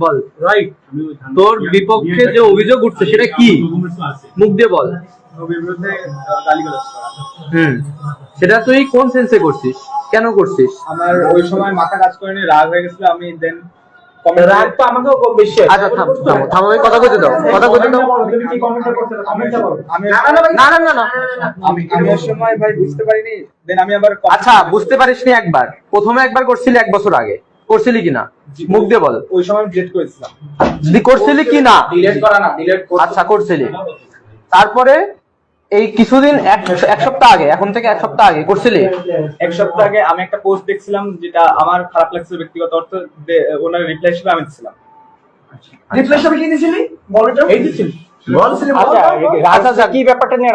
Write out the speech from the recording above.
বল right, তোর বিপক্ষে যে অভিযোগ উঠছে সেটা কি, মুখ দিয়ে বল। সেটা তুই কোন সেন্সে করছিস, কেন করছিস? আমার ওই সময় মাথা কাজ করেনি, রাগ হয়ে গেছিল, আমি দেন রাগ তো আমাকেও বেশি। আচ্ছা থাম, আমি কথা কইতে দাও, কথা কইতে দাও। আমি ওই সময় ভাই বুঝতে পারিনি, দেন আমি আবার আচ্ছা বুঝতে পারিসনি একবার, প্রথমে একবার করছিলি 1 বছর আগে, করছিলি কিনা মুখ দিয়ে বল। ওই সময় ডিলিট করেছিলাম। করছিলি কিনা? ডিলিট করা না, ডিলিট করতে। আচ্ছা করছিলি, তারপরে এই কিছুদিন এক সপ্তাহ আগে, এখন থেকে 1 সপ্তাহ আগে করছিলি? 1 সপ্তাহ আগে আমি একটা পোস্ট দেখছিলাম যেটা আমার খারাপ লাগছিল ব্যক্তিগত অর্থে, ওনার রিপ্লাই হিসেবে আমি দিছিলাম। রিপ্লাই হিসেবে কি দিছিলি? বল এটা। এই দিছিলি। বলছিলি। আচ্ছা কি ব্যাপারটা নিয়ে